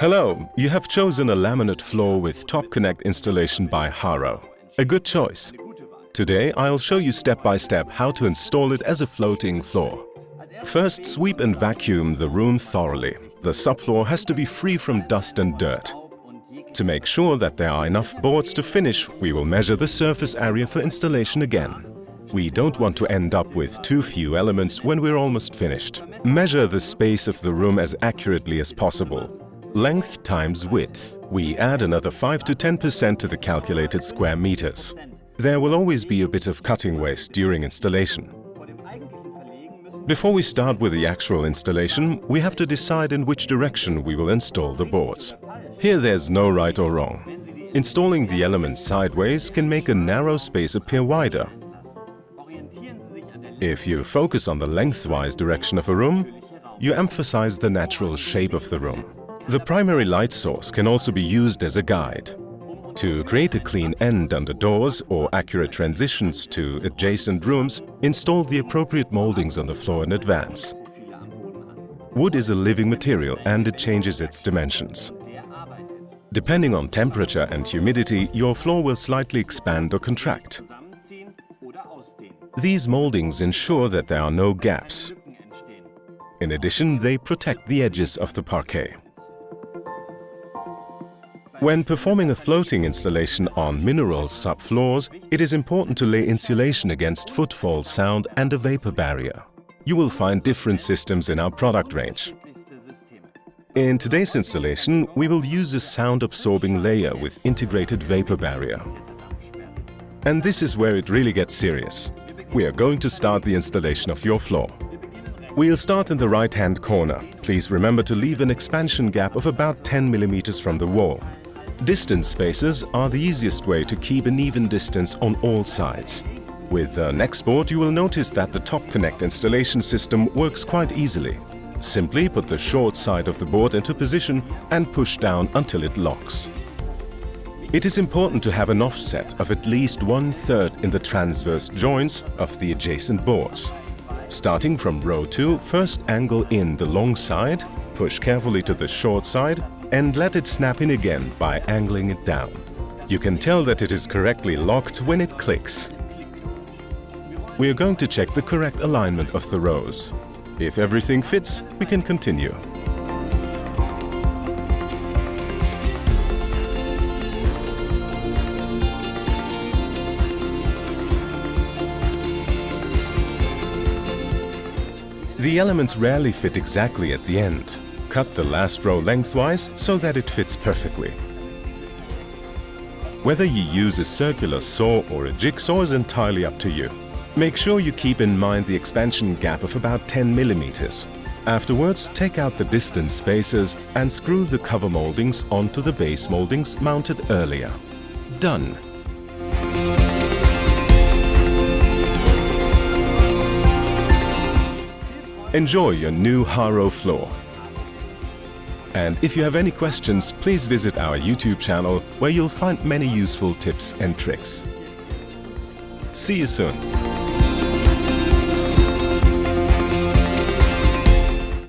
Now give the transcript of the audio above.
Hello, you have chosen a laminate floor with Top Connect installation by HARO. A good choice. Today I'll show you step by step how to install it as a floating floor. First, sweep and vacuum the room thoroughly. The subfloor has to be free from dust and dirt. To make sure that there are enough boards to finish, we will measure the surface area for installation again. We don't want to end up with too few elements when we're almost finished. Measure the space of the room as accurately as possible. Length times width. We add another 5 to 10% to the calculated square meters. There will always be a bit of cutting waste during installation. Before we start with the actual installation, we have to decide in which direction we will install the boards. Here there's no right or wrong. Installing the elements sideways can make a narrow space appear wider. If you focus on the lengthwise direction of a room, you emphasize the natural shape of the room. The primary light source can also be used as a guide. To create a clean end under doors or accurate transitions to adjacent rooms, install the appropriate moldings on the floor in advance. Wood is a living material and it changes its dimensions. Depending on temperature and humidity, your floor will slightly expand or contract. These moldings ensure that there are no gaps. In addition, they protect the edges of the parquet. When performing a floating installation on mineral subfloors, it is important to lay insulation against footfall sound and a vapor barrier. You will find different systems in our product range. In today's installation, we will use a sound-absorbing layer with integrated vapor barrier. And this is where it really gets serious. We are going to start the installation of your floor. We'll start in the right-hand corner. Please remember to leave an expansion gap of about 10 mm from the wall. Distance spacers are the easiest way to keep an even distance on all sides. With the next board, you will notice that the Top Connect installation system works quite easily. Simply put the short side of the board into position and push down until it locks. It is important to have an offset of at least 1/3 in the transverse joints of the adjacent boards. Starting from row 2, first angle in the long side, push carefully to the short side and let it snap in again by angling it down. You can tell that it is correctly locked when it clicks. We are going to check the correct alignment of the rows. If everything fits, we can continue. The elements rarely fit exactly at the end. Cut the last row lengthwise so that it fits perfectly. Whether you use a circular saw or a jigsaw is entirely up to you. Make sure you keep in mind the expansion gap of about 10 mm. Afterwards, take out the distance spacers and screw the cover moldings onto the base moldings mounted earlier. Done! Enjoy your new HARO floor. And if you have any questions, please visit our YouTube channel where you'll find many useful tips and tricks. See you soon!